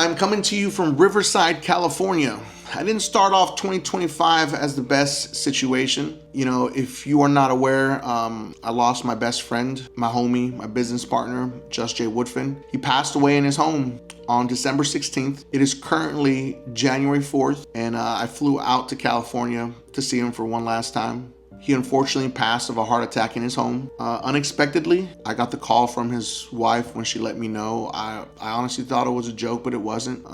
I'm coming to you from Riverside, California. I didn't start off 2025 as the best situation. You know, if you are not aware, I lost my best friend, my homie, my business partner, Just Woodfin. He passed away in his home on December 16th. It is currently January 4th, and I flew out to California to see him for one last time. He unfortunately passed of a heart attack in his home. Unexpectedly, I got the call from his wife when she let me know. I honestly thought it was a joke, but it wasn't.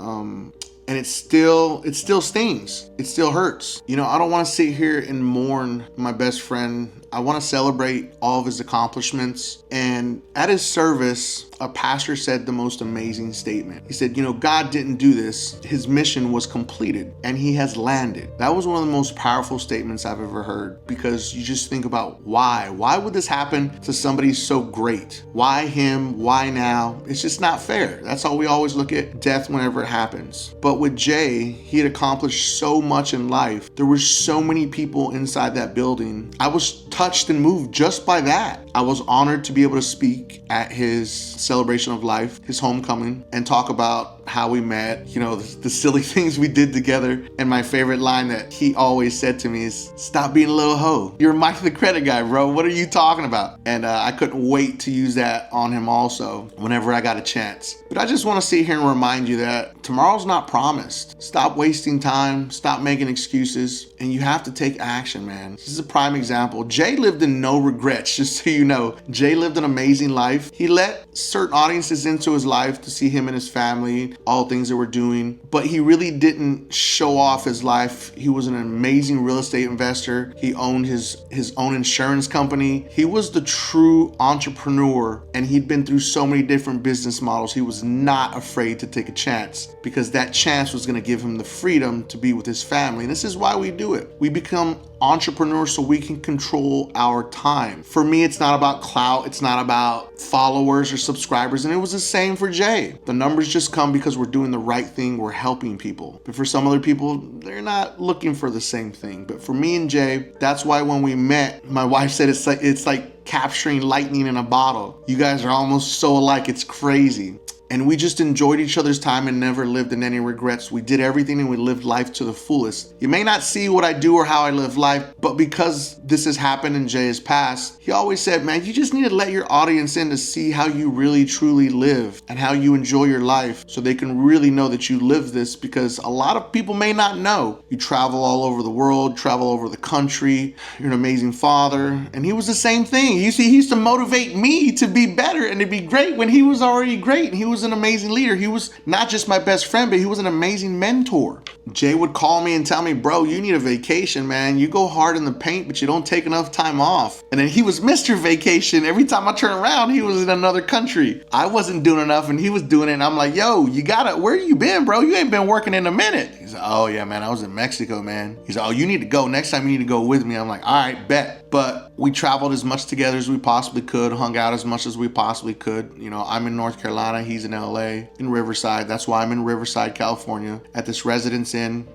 And it still stings. It still hurts. You know, I don't want to sit here and mourn my best friend. I want to celebrate all of his accomplishments. And at his service, a pastor said the most amazing statement. He said, you know, God didn't do this. His mission was completed and he has landed. That was one of the most powerful statements I've ever heard, because you just think about why. Why would this happen to somebody so great? Why him? Why now? It's just not fair. That's how we always look at death whenever it happens. But with Jay, he had accomplished so much in life. There were so many people inside that building. I was touched and moved just by that. I was honored to be able to speak at his celebration of life, his homecoming, and talk about how we met, you know, the silly things we did together. And my favorite line that he always said to me is, stop being a little hoe. You're Mike the credit guy, bro. What are you talking about? And I couldn't wait to use that on him also whenever I got a chance. But I just want to sit here and remind you that tomorrow's not promised. Stop wasting time, stop making excuses, and you have to take action, man. This is a prime example. Jay lived in no regrets, just so you know. Jay lived an amazing life. He let certain audiences into his life to see him and his family, all things that we're doing, but he really didn't show off his life. He was an amazing real estate investor. He owned his own insurance company. He was the true entrepreneur, and he'd been through so many different business models. He was not afraid to take a chance, because that chance was going to give him the freedom to be with his family. And this is why we do it. We become entrepreneurs so we can control our time. For me, it's not about clout. It's not about followers or subscribers. And it was the same for Jay. The numbers just come because we're doing the right thing. We're helping people. But for some other people, they're not looking for the same thing. But for me and Jay, that's why when we met, my wife said it's like capturing lightning in a bottle. You guys are almost so alike. It's crazy. And we just enjoyed each other's time and never lived in any regrets. We did everything and we lived life to the fullest. You may not see what I do or how I live life, but because this has happened and Jay has passed, he always said, man, you just need to let your audience in to see how you really truly live and how you enjoy your life, so they can really know that you live this, because a lot of people may not know. You travel all over the world, travel over the country, you're an amazing father. And he was the same thing. You see, he used to motivate me to be better and to be great when he was already great. And he was an amazing leader. He was not just my best friend, but he was an amazing mentor. Jay would call me and tell me, bro, you need a vacation, man. You go hard in the paint, but you don't take enough time off. And then he was Mr. Vacation. Every time I turn around, he was in another country. I wasn't doing enough and he was doing it. And I'm like, yo, where you been, bro? You ain't been working in a minute. He's like, oh yeah, man, I was in Mexico, man. He's like, oh, you need to go. Next time you need to go with me. I'm like, all right, bet. But we traveled as much together as we possibly could, hung out as much as we possibly could. You know, I'm in North Carolina, he's in LA, in Riverside. That's why I'm in Riverside, California, at this Residence Inn.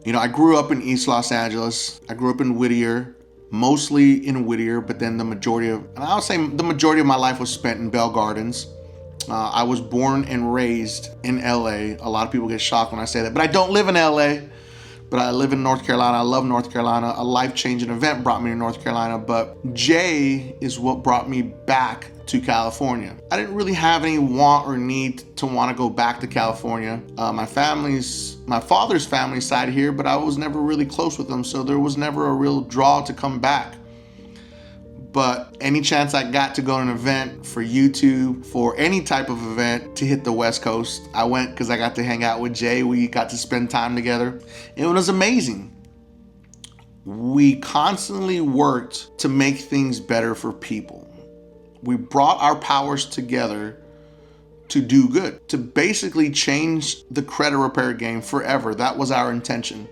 You know, I grew up in East Los Angeles. I grew up in Whittier, mostly in Whittier, but then the majority of my life was spent in Bell Gardens. I was born and raised in LA. A lot of people get shocked when I say that, but I don't live in LA. But I live in North Carolina. I love North Carolina. A life-changing event brought me to North Carolina, but Jay is what brought me back to California. I didn't really have any want or need to want to go back to California. My father's family side here, but I was never really close with them, so there was never a real draw to come back. But any chance I got to go to an event for YouTube, for any type of event to hit the West Coast, I went, because I got to hang out with Jay. We got to spend time together. It was amazing. We constantly worked to make things better for people. We brought our powers together to do good, to basically change the credit repair game forever. That was our intention.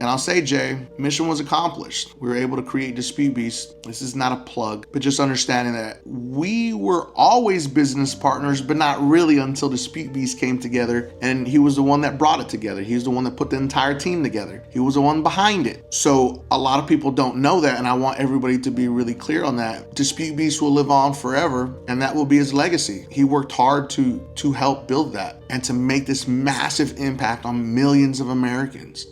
And I'll say, Jay, mission was accomplished. We were able to create Dispute Beast. This is not a plug, but just understanding that we were always business partners, but not really until Dispute Beast came together, and he was the one that brought it together. He was the one that put the entire team together. He was the one behind it. So a lot of people don't know that, and I want everybody to be really clear on that. Dispute Beast will live on forever, and that will be his legacy. He worked hard to help build that and to make this massive impact on millions of Americans.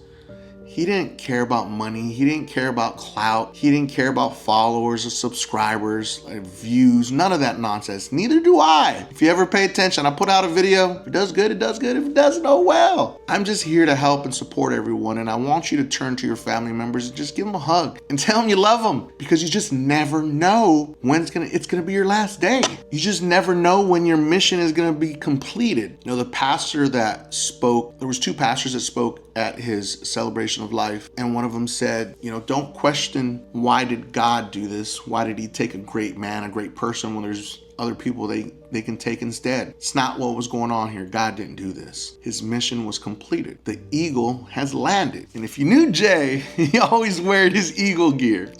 He didn't care about money. He didn't care about clout. He didn't care about followers or subscribers, like views, none of that nonsense. Neither do I. If you ever pay attention, I put out a video. If it does good, it does good. If it doesn't, oh well. I'm just here to help and support everyone, and I want you to turn to your family members and just give them a hug and tell them you love them, because you just never know when it's gonna be your last day. You just never know when your mission is gonna be completed. You know, the pastor that spoke, there was two pastors that spoke at his celebration of life, and one of them said, you know, don't question why did God do this? Why did he take a great man, a great person, when there's other people they can take instead? It's not what was going on here. God didn't do this. His mission was completed. The eagle has landed. And if you knew Jay, he always wore his eagle gear.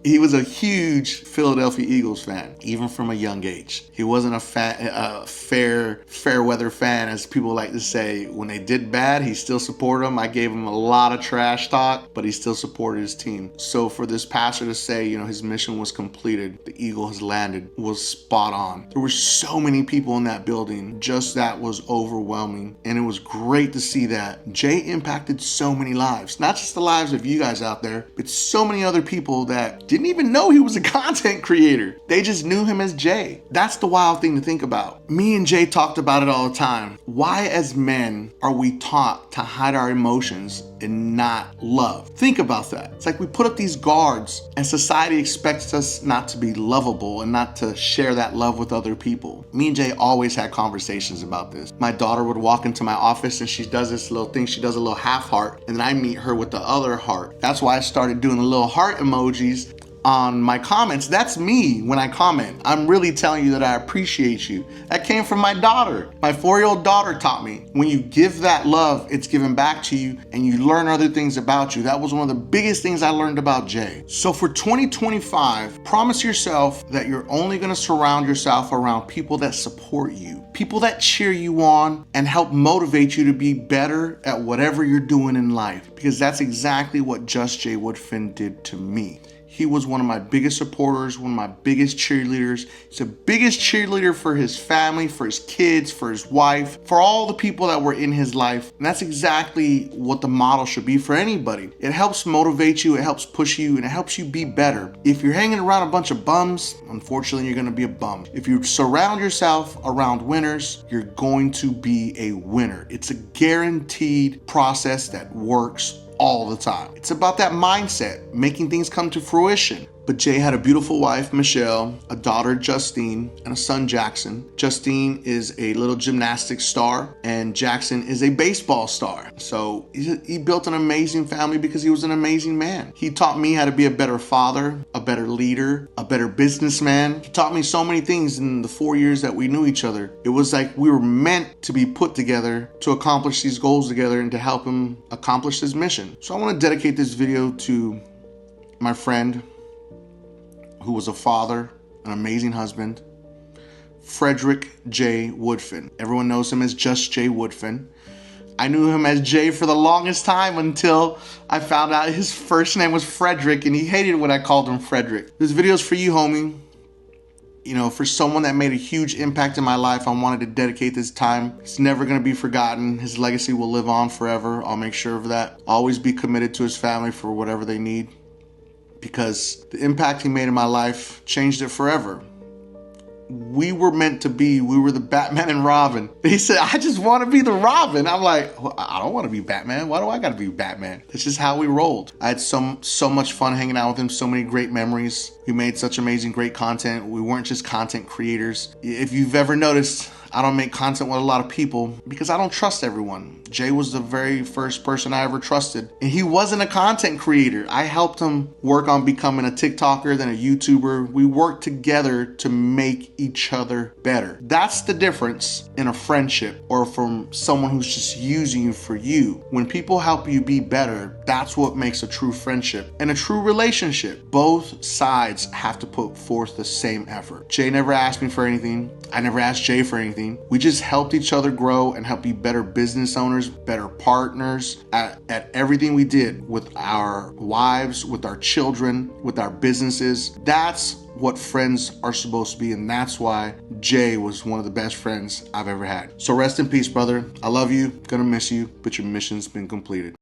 He was a huge Philadelphia Eagles fan, even from a young age. He wasn't a fair weather fan, as people like to say. When they did bad, he still supported them. I gave him a lot of trash talk, but he still supported his team. So for this pastor to say, you know, his mission was completed, the eagle has landed, was spot on. There were so many people in that building. Just that was overwhelming. And it was great to see that Jay impacted so many lives, not just the lives of you guys out there, but so many other people that didn't even know he was a content creator. They just knew him as Jay. That's the wild thing to think about. Me and Jay talked about it all the time. Why as men are we taught to hide our emotions and not love? Think about that. It's like we put up these guards and society expects us not to be lovable and not to share that love with other people. Me and Jay always had conversations about this. My daughter would walk into my office and she does this little thing. She does a little half heart, and then I meet her with the other heart. That's why I started doing the little heart emojis on my comments. That's me when I comment. I'm really telling you that I appreciate you. That came from my daughter. My 4-year-old daughter taught me, when you give that love, it's given back to you, and you learn other things about you. That was one of the biggest things I learned about Jay. So for 2025, promise yourself that you're only gonna surround yourself around people that support you, people that cheer you on and help motivate you to be better at whatever you're doing in life, because that's exactly what Just Jay Woodfin did to me. He was one of my biggest supporters, one of my biggest cheerleaders. He's the biggest cheerleader for his family, for his kids, for his wife, for all the people that were in his life. And that's exactly what the model should be for anybody. It helps motivate you, it helps push you, and it helps you be better. If you're hanging around a bunch of bums, unfortunately, you're gonna be a bum. If you surround yourself around winners, you're going to be a winner. It's a guaranteed process that works all the time. It's about that mindset, making things come to fruition. But Jay had a beautiful wife, Michelle, a daughter, Justine, and a son, Jackson. Justine is a little gymnastics star, and Jackson is a baseball star. So he built an amazing family because he was an amazing man. He taught me how to be a better father, a better leader, a better businessman. He taught me so many things in the 4 years that we knew each other. It was like we were meant to be put together to accomplish these goals together and to help him accomplish his mission. So I want to dedicate this video to my friend, who was a father, an amazing husband, Frederick J. Woodfin. Everyone knows him as Just Jay Woodfin. I knew him as Jay for the longest time until I found out his first name was Frederick, and he hated when I called him Frederick. This video's for you, homie. You know, for someone that made a huge impact in my life, I wanted to dedicate this time. It's never gonna be forgotten. His legacy will live on forever. I'll make sure of that. Always be committed to his family for whatever they need, because the impact he made in my life changed it forever. We were meant to be, we were the Batman and Robin. He said, I just want to be the Robin. I'm like, well, I don't want to be Batman. Why do I got to be Batman? That's just how we rolled. I had so much fun hanging out with him, so many great memories. We made such amazing, great content. We weren't just content creators. If you've ever noticed, I don't make content with a lot of people because I don't trust everyone. Jay was the very first person I ever trusted, and he wasn't a content creator. I helped him work on becoming a TikToker, then a YouTuber. We worked together to make each other better. That's the difference in a friendship or from someone who's just using you for you. When people help you be better, that's what makes a true friendship and a true relationship. Both sides have to put forth the same effort. Jay never asked me for anything. I never asked Jay for anything. We just helped each other grow and help be better business owners, better partners at everything we did with our wives, with our children, with our businesses. That's what friends are supposed to be, and that's why Jay was one of the best friends I've ever had. So rest in peace, brother. I love you, gonna miss you, but your mission's been completed.